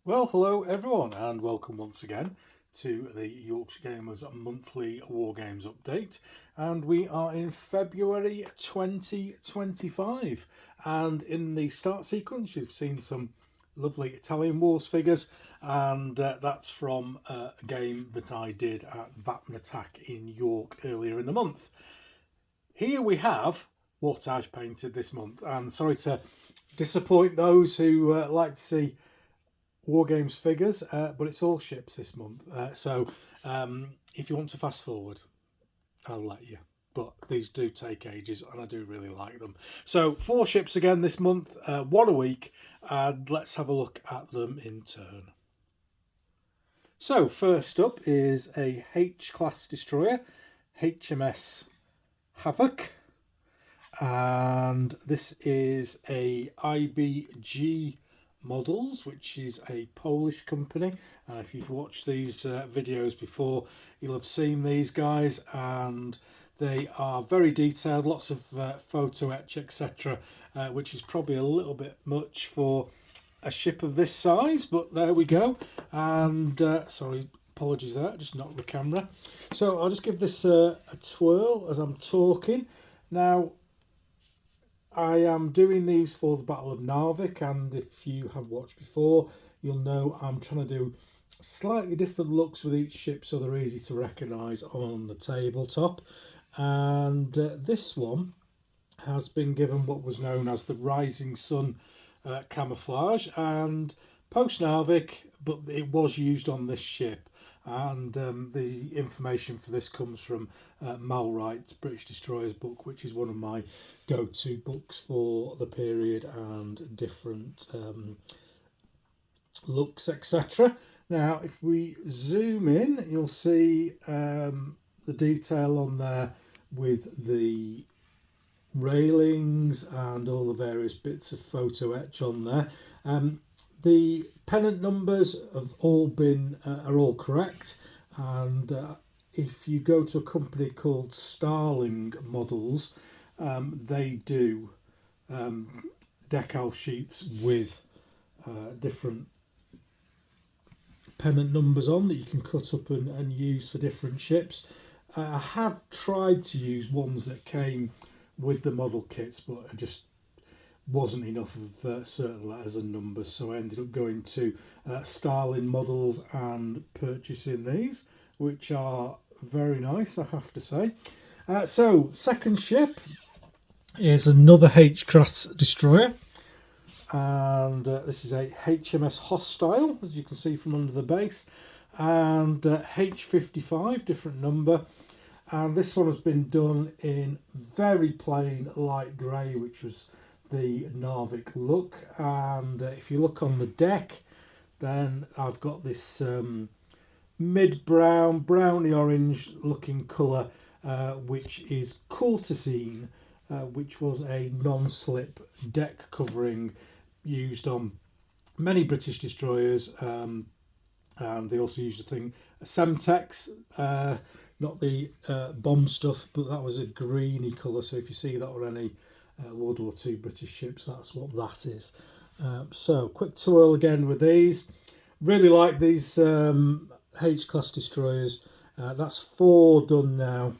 Well, hello everyone, and welcome once again to the Yorkshire Gamers monthly Wargames update. And we are in February 2025. And in the start sequence, you've seen some lovely Italian Wars figures, and that's from a game that I did at Vapn Attack in York earlier in the month. Here we have what I've painted this month, and sorry to disappoint those who like to see Wargames figures, but it's all ships this month. So if you want to fast forward, I'll let you. But these do take ages, and I do really like them. So 4 ships again this month, 1 a week, and let's have a look at them in turn. So first up is a H-class destroyer, HMS Havoc, and this is a IBG Models, which is a Polish company. And if you've watched these videos before, you'll have seen these guys, and they are very detailed, lots of photo etch, etc., which is probably a little bit much for a ship of this size, but there we go. And sorry, apologies there, just knocked the camera. So I'll just give this a twirl as I'm talking. Now, I am doing these for the Battle of Narvik, and if you have watched before, you'll know I'm trying to do slightly different looks with each ship so they're easy to recognise on the tabletop. And this one has been given what was known as the Rising Sun camouflage, and post Narvik, but it was used on this ship. And the information for this comes from Mal Wright's British Destroyers book, which is one of my go-to books for the period and different looks, etc. Now, if we zoom in, you'll see the detail on there with the railings and all the various bits of photo etch on there. The pennant numbers have all been are all correct, and if you go to a company called Starling Models, they do decal sheets with different pennant numbers on that you can cut up and use for different ships. I have tried to use ones that came with the model kits, but I just wasn't enough of certain letters and numbers, so I ended up going to Starling Models and purchasing these, which are very nice, I have to say. So second ship is another H-class destroyer, and this is a HMS Hostile, as you can see from under the base, and H55, different number. And this one has been done in very plain light grey, which was the Narvik look. And if you look on the deck, then I've got this mid-brown, browny orange looking colour, which is Courtesine, which was a non-slip deck covering used on many British destroyers. And they also used a thing, Semtex, not the bomb stuff, but that was a greeny colour. So if you see that on any World War II British ships, that's what that is. So quick twirl again with these. Really like these H-class destroyers. That's 4 done now.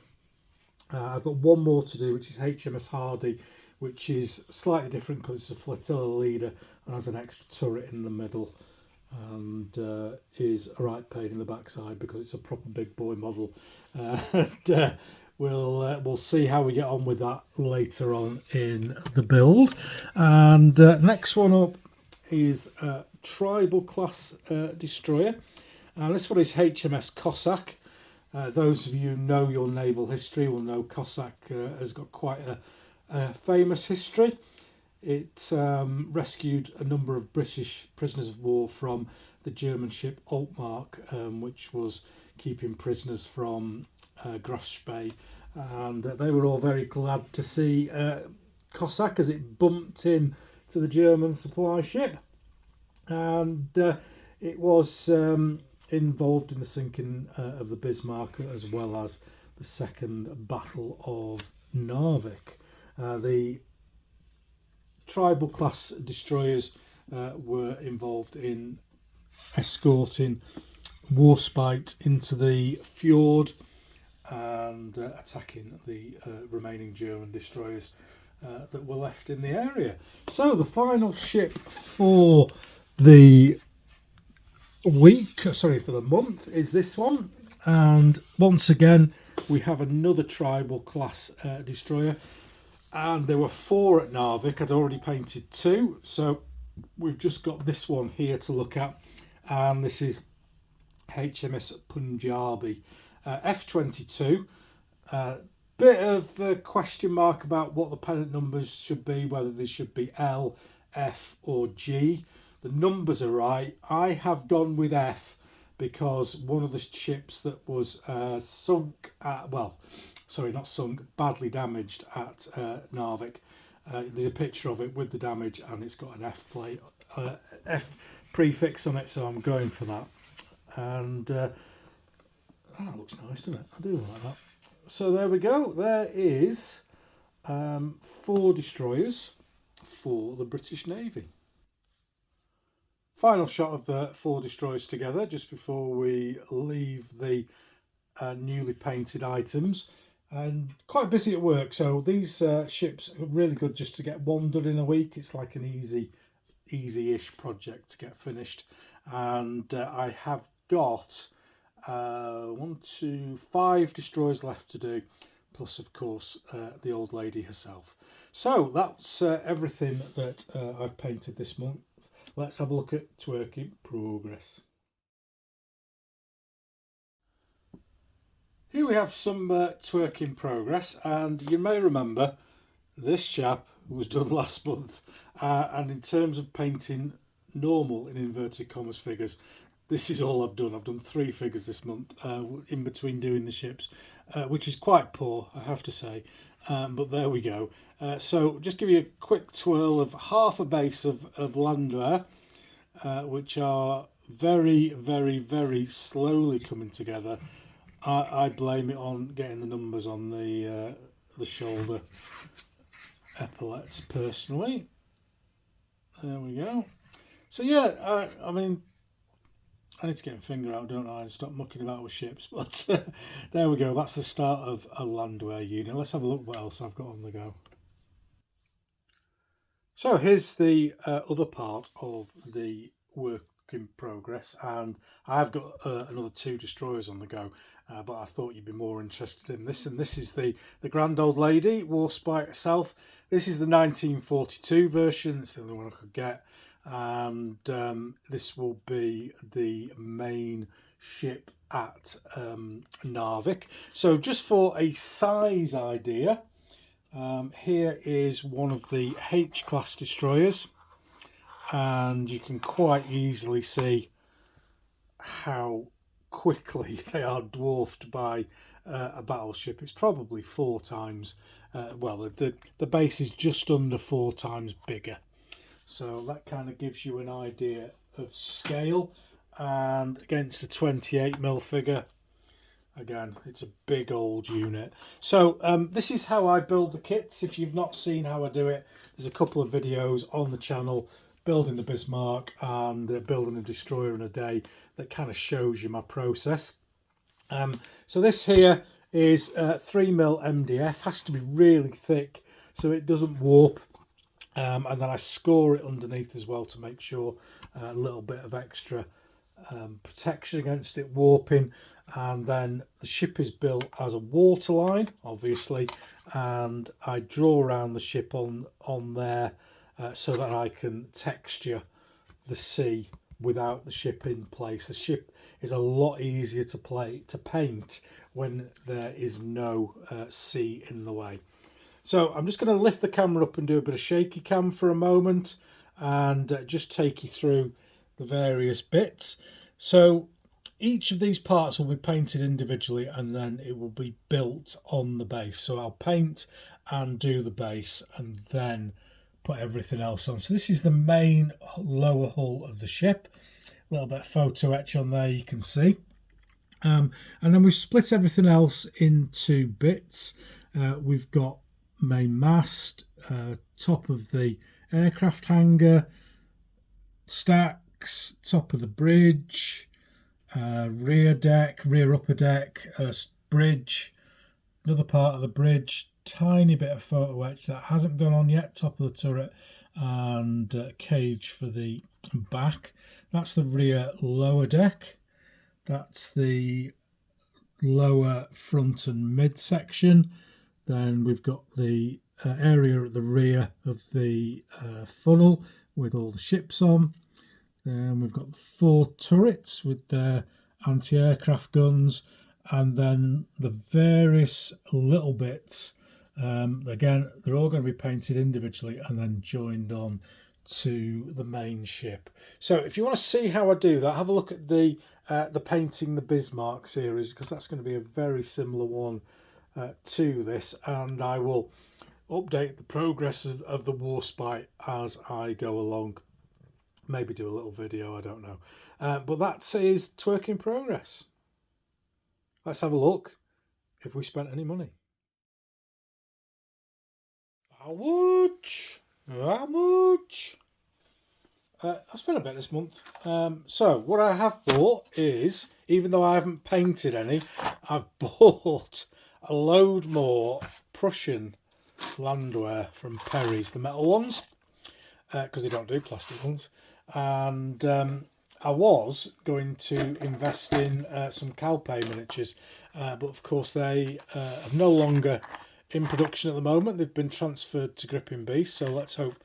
I've got one more to do, which is HMS Hardy, which is slightly different because it's a flotilla leader and has an extra turret in the middle, and is a right pain in the backside because it's a proper big boy model. And we'll see how we get on with that later on in the build. And next one up is a tribal class destroyer, and this one is HMS Cossack. Those of you who know your naval history will know Cossack has got quite a famous history. It rescued a number of British prisoners of war from the German ship Altmark, which was keeping prisoners from Graf Spee, and they were all very glad to see Cossack as it bumped in to the German supply ship, and it was involved in the sinking of the Bismarck as well as the Second Battle of Narvik. The tribal class destroyers were involved in escorting Warspite into the fjord and attacking the remaining German destroyers that were left in the area. So the final ship for the for the month is this one, and once again we have another tribal class destroyer, and there were 4 at Narvik. I'd already painted 2, so we've just got this one here to look at, and this is HMS Punjabi, F22. Bit of a question mark about what the pennant numbers should be, whether they should be L, F or G. The numbers are right. I have gone with F because one of the ships that was sunk at, well, sorry, not sunk, badly damaged at Narvik. There's a picture of it with the damage, and it's got an F plate, F prefix on it, so I'm going for that. And that looks nice, doesn't it? I do like that. So there we go. There is 4 destroyers for the British Navy. Final shot of the 4 destroyers together just before we leave the newly painted items. And quite busy at work, so these ships are really good just to get one done in a week. It's like an easy-ish project to get finished. And I have got 5 destroyers left to do, plus of course the old lady herself. So that's everything that I've painted this month. Let's have a look at work in progress. Here we have some work in progress, and you may remember this chap was done last month, and in terms of painting normal in inverted commas figures, this is all I've done. I've done 3 figures this month in between doing the ships, which is quite poor, I have to say, but there we go. So just give you a quick twirl of half a base of landwehr, which are very, very, very slowly coming together. I blame it on getting the numbers on the shoulder epaulets personally. There we go. So yeah, I mean, I need to get my finger out, don't I, and stop mucking about with ships. But there we go. That's the start of a landwehr unit. Let's have a look what else I've got on the go. So here's the other part of the work in progress, and I've got another 2 destroyers on the go, but I thought you'd be more interested in this, and this is the Grand Old Lady, Warspite herself. This is the 1942 version. It's the only one I could get, and this will be the main ship at Narvik. So just for a size idea, here is one of the H-class destroyers, and you can quite easily see how quickly they are dwarfed by a battleship. It's probably 4 times, well, the base is just under 4 times bigger. So that kind of gives you an idea of scale, and against a 28mm figure, again, it's a big old unit. So this is how I build the kits. If you've not seen how I do it, there's a couple of videos on the channel, building the Bismarck and building a destroyer in a day, that kind of shows you my process. So this here is 3mm MDF, has to be really thick so it doesn't warp, and then I score it underneath as well to make sure a little bit of extra protection against it warping. And then the ship is built as a waterline, obviously, and I draw around the ship on there so that I can texture the sea without the ship in place. The ship is a lot easier to paint when there is no sea in the way. So I'm just going to lift the camera up and do a bit of shaky cam for a moment, and just take you through the various bits. So each of these parts will be painted individually, and then it will be built on the base. So I'll paint and do the base and then put everything else on. So this is the main lower hull of the ship. A little bit of photo etch on there, you can see. And then we've split everything else into bits. We've got main mast, top of the aircraft hangar, stack, decks, top of the bridge, rear deck, rear upper deck, bridge, another part of the bridge, tiny bit of photo etch that hasn't gone on yet, top of the turret, and cage for the back. That's the rear lower deck. That's the lower front and mid section. Then we've got the area at the rear of the funnel with all the ships on. Then we've got 4 turrets with their anti-aircraft guns, and then the various little bits. Again, they're all going to be painted individually and then joined on to the main ship. So if you want to see how I do that, have a look at the Painting the Bismarck series, because that's going to be a very similar one to this, and I will update the progress of the Warspite as I go along. Maybe do a little video, I don't know. But that is work in progress. Let's have a look if we spent any money. How much? How much? I've spent a bit this month. So what I have bought is, even though I haven't painted any, I've bought a load more Prussian landwear from Perry's, the metal ones, because they don't do plastic ones. And I was going to invest in some Calpe miniatures, but of course they are no longer in production at the moment. They've been transferred to Gripping Beast, so let's hope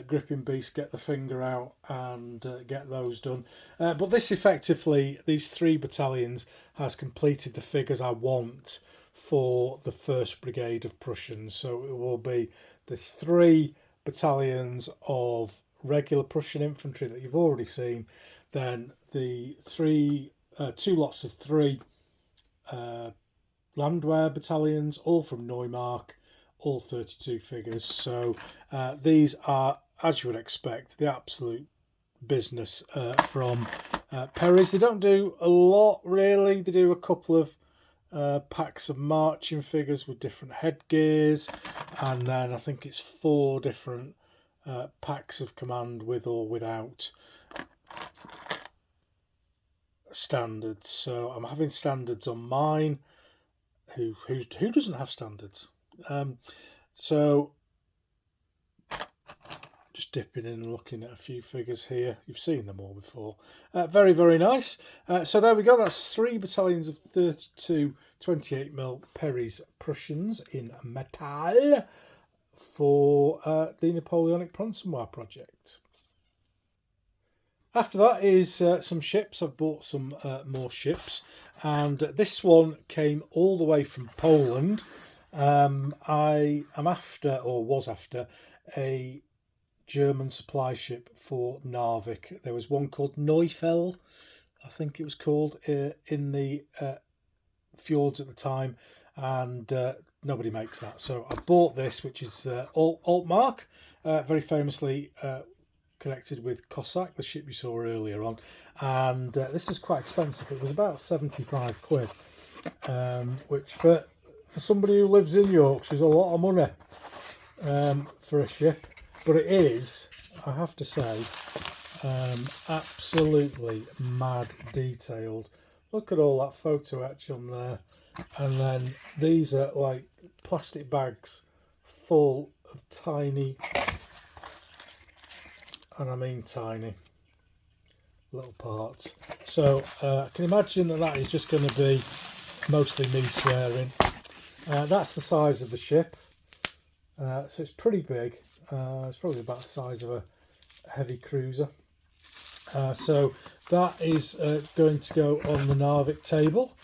Gripping Beast get the finger out and get those done. But this effectively, these 3 battalions has completed the figures I want for the 1st Brigade of Prussians. So it will be the 3 battalions of regular Prussian infantry that you've already seen, then the 2 lots of 3 landwear battalions, all from Neumark, all 32 figures. So these are, as you would expect, the absolute business from Perry's. They don't do a lot really. They do a couple of packs of marching figures with different headgears, and then I think it's 4 different packs of command with or without standards. So I'm having standards on mine. Who doesn't have standards? So just dipping in and looking at a few figures here. You've seen them all before. Very, very nice. So there we go. That's 3 battalions of 32 28mm Perry's Prussians in metal for the Napoleonic Ransomware project. After that is some ships. I've bought some more ships, and this one came all the way from Poland. I am after, or was after, a German supply ship for Narvik. There was one called Neufeld, I think it was called, in the fjords at the time, and nobody makes that. So I bought this, which is Altmark, very famously connected with Cossack, the ship you saw earlier on, and this is quite expensive. It was about 75 quid, which for somebody who lives in Yorkshire is a lot of money for a ship, but it is, I have to say, absolutely mad detailed. Look at all that photo etch on there, and then these are like plastic bags full of tiny, and I mean tiny, little parts. So I can imagine that is just going to be mostly me swearing. That's the size of the ship, so it's pretty big. It's probably about the size of a heavy cruiser. So that is going to go on the Narvik table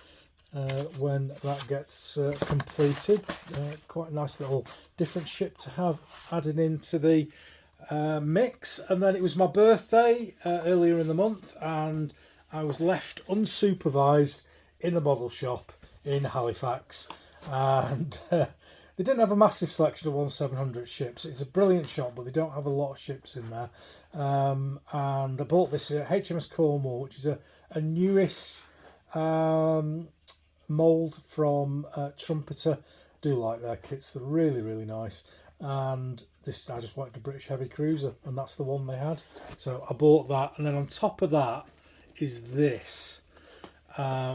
when that gets completed. Quite a nice little different ship to have added into the mix. And then it was my birthday earlier in the month, and I was left unsupervised in a model shop in Halifax, and they didn't have a massive selection of 1/700 ships. It's a brilliant shop, but they don't have a lot of ships in there. And I bought this HMS Cornwall, which is a newish mould from Trumpeter. I do like their kits. They're really, really nice. and this, I just wanted a British heavy cruiser, and that's the one they had, so I bought that. And then on top of that is this,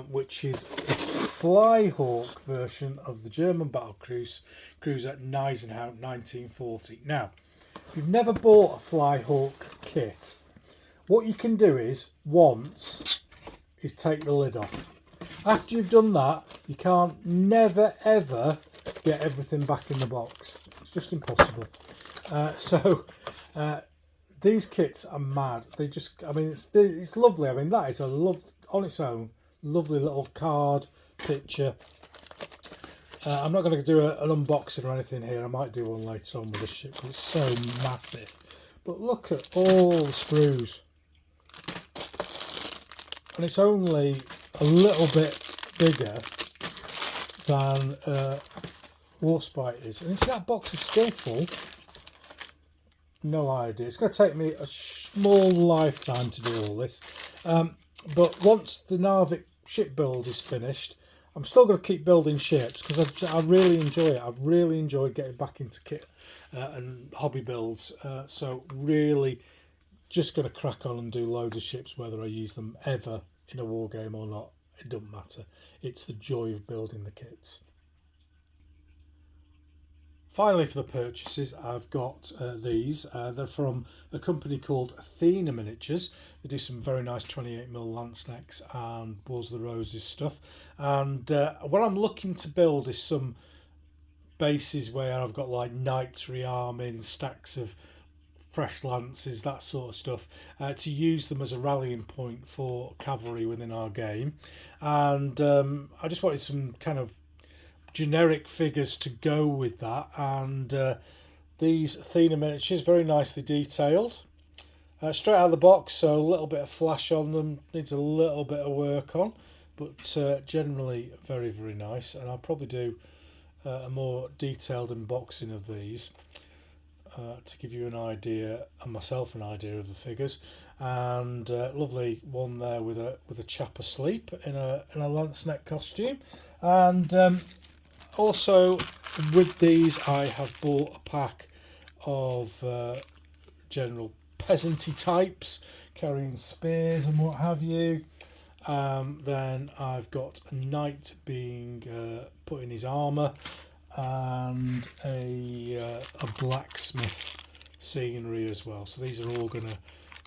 which is a Flyhawk version of the German battle cruiser Gneisenau 1940. Now, if you've never bought a Flyhawk kit, what you can do is take the lid off. After you've done that, you can't never ever get everything back in the box. It's just impossible. These kits are mad. They just, I mean, it's lovely. I mean, that is on its own, lovely little card picture. I'm not going to do an unboxing or anything here. I might do one later on with this ship, because it's so massive. But look at all the sprues. And it's only a little bit bigger than Warspite is. And you see that box is still full. No idea. It's going to take me a small lifetime to do all this. But once the Narvik ship build is finished, I'm still going to keep building ships, because I really enjoy it. I've really enjoyed getting back into kit and hobby builds. So really just going to crack on and do loads of ships, whether I use them ever in a war game or not. It doesn't matter. It's the joy of building the kits. Finally, for the purchases, I've got these. They're from a company called Athena Miniatures. They do some very nice 28mm lance necks and Wars of the Roses stuff. And what I'm looking to build is some bases where I've got like knights rearming, stacks of fresh lances, that sort of stuff, to use them as a rallying point for cavalry within our game. And I just wanted some kind of generic figures to go with that, and these Athena miniatures, very nicely detailed, straight out of the box, so a little bit of flash on them, needs a little bit of work on, but generally very, very nice. And I'll probably do a more detailed unboxing of these to give you an idea, and myself an idea of the figures. And lovely one there with a chap asleep in a lance neck costume. And also with these, I have bought a pack of general peasanty types carrying spears and what have you. Then I've got a knight being put in his armour, and a blacksmith scenery as well. So these are all going to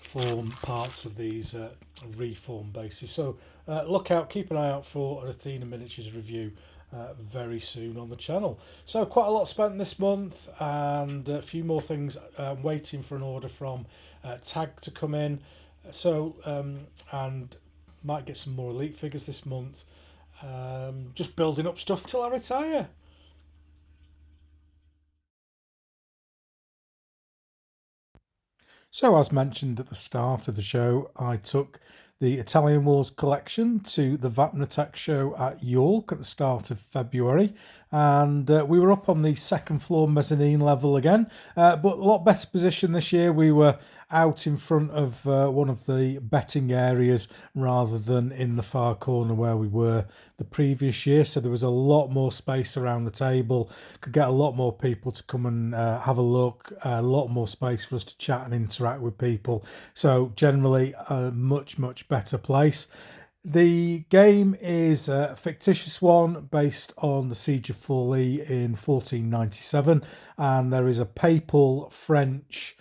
form parts of these reform bases. So look out, keep an eye out for an Athena Miniatures review very soon on the channel. So quite a lot spent this month, and a few more things waiting for an order from Tag to come in. So and might get some more elite figures this month. Just building up stuff till I retire. So, as mentioned at the start of the show, I took the Italian Wars collection to the Vapnatech show at York at the start of February, and we were up on the second floor mezzanine level again, but a lot better position this year. We were out in front of one of the betting areas rather than in the far corner where we were the previous year, so there was a lot more space around the table, could get a lot more people to come and have a look, a lot more space for us to chat and interact with people. So generally a much better place. The game is a fictitious one based on the Siege of Forlì in 1497, and there is a papal, French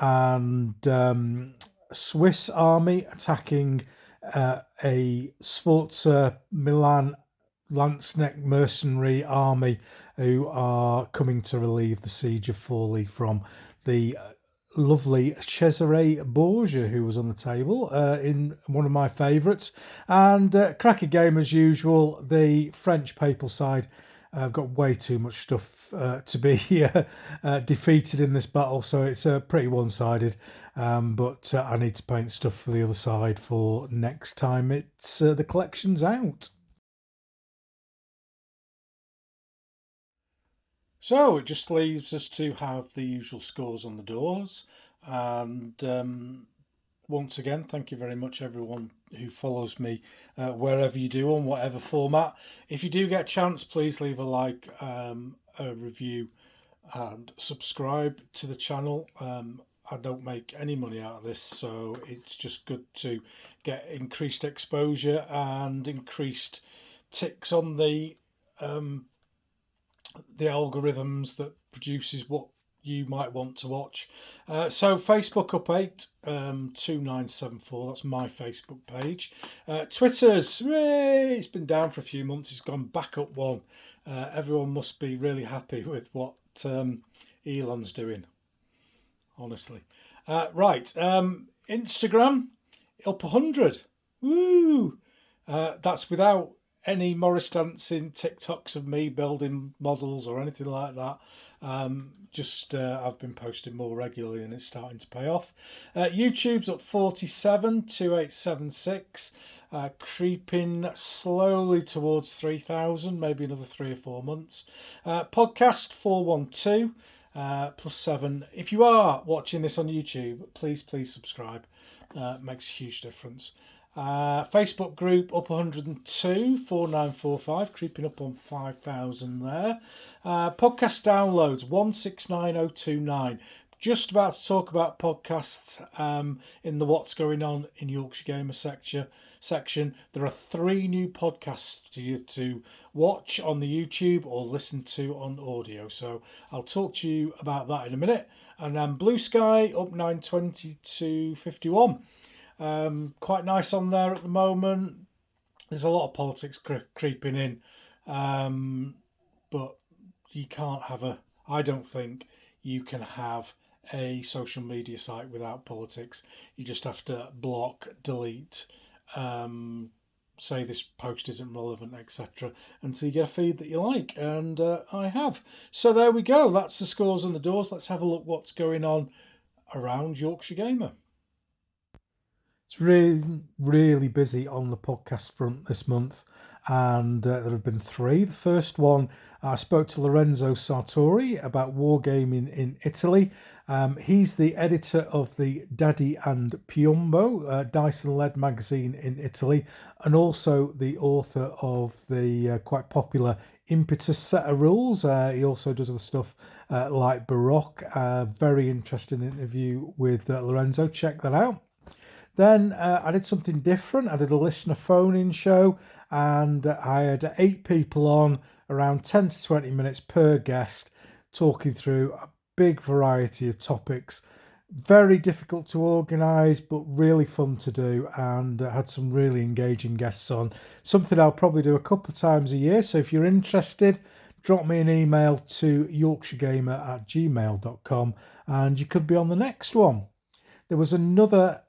and Swiss army attacking a Sforza Milan Lanceneck mercenary army who are coming to relieve the Siege of Forlì from the lovely Cesare Borgia, who was on the table in one of my favourites. And cracker game as usual. The French papal side have got way too much stuff to be defeated in this battle, so it's pretty one-sided. But I need to paint stuff for the other side for next time it's the collection's out. So it just leaves us to have the usual scores on the doors. And once again, thank you very much everyone who follows me wherever you do, on whatever format. If you do get a chance, please leave a like, a review, and subscribe to the channel. I don't make any money out of this, so it's just good to get increased exposure and increased ticks on the algorithms that produces what you might want to watch. So Facebook up 8, 2974. That's my Facebook page. Twitter's, it's been down for a few months. It's gone back up 1. Everyone must be really happy with what Elon's doing, honestly. Right, Instagram up 100. Woo! That's without any Morris dancing TikToks of me building models or anything like that. I've been posting more regularly and it's starting to pay off. YouTube's up 47, 2876, creeping slowly towards 3,000, maybe another 3 or 4 months. Podcast 412. +7. If you are watching this on YouTube, please subscribe. Makes a huge difference. Facebook group up 102, 4945, creeping up on 5,000 there. Podcast downloads 169029. Just about to talk about podcasts in the What's Going On in Yorkshire Gamer section. There are 3 new podcasts for you to watch on the YouTube or listen to on audio. So I'll talk to you about that in a minute. And then Blue Sky up 920 to 51. Quite nice on there at the moment. There's a lot of politics creeping in, but you can't have I don't think you can have a social media site without politics. You just have to block, delete, say this post isn't relevant, etc., until you get a feed that you like, and I have. So there we go. That's the scores on the doors. Let's have a look what's going on around Yorkshire Gamer. It's really busy on the podcast front this month, and there have been 3. The first one, I spoke to Lorenzo Sartori about wargaming in Italy. He's the editor of the Daddy and Piombo Dyson-led magazine in Italy, and also the author of the quite popular Impetus set of rules. He also does other stuff like Baroque. Very interesting interview with Lorenzo. Check that out. Then I did something different. I did a listener phone-in show, and I had 8 people on, around 10 to 20 minutes per guest, talking through a big variety of topics. Very difficult to organise, but really fun to do, and had some really engaging guests on. Something I'll probably do a couple of times a year, so if you're interested, drop me an email to yorkshiregamer@gmail.com, and you could be on the next one. There was another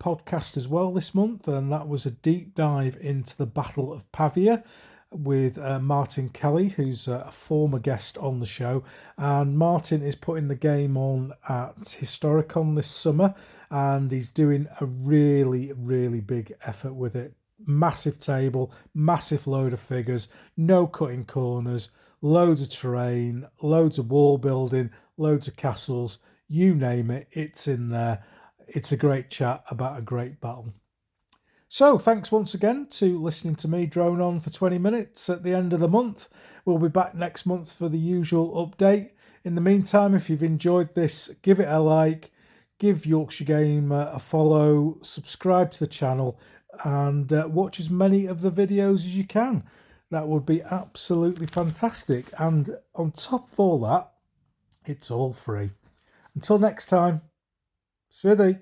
podcast as well this month, and that was a deep dive into the Battle of Pavia with Martin Kelly, who's a former guest on the show. And Martin is putting the game on at Historicon this summer, and he's doing a really big effort with it. Massive table, massive load of figures, no cutting corners, loads of terrain, loads of wall building, loads of castles, you name it, it's in there. It's a great chat about a great battle. So thanks once again to listening to me drone on for 20 minutes at the end of the month. We'll be back next month for the usual update. In the meantime, if you've enjoyed this, give it a like, give Yorkshire Gamer a follow, subscribe to the channel, and watch as many of the videos as you can. That would be absolutely fantastic. And on top of all that, it's all free. Until next time, see you.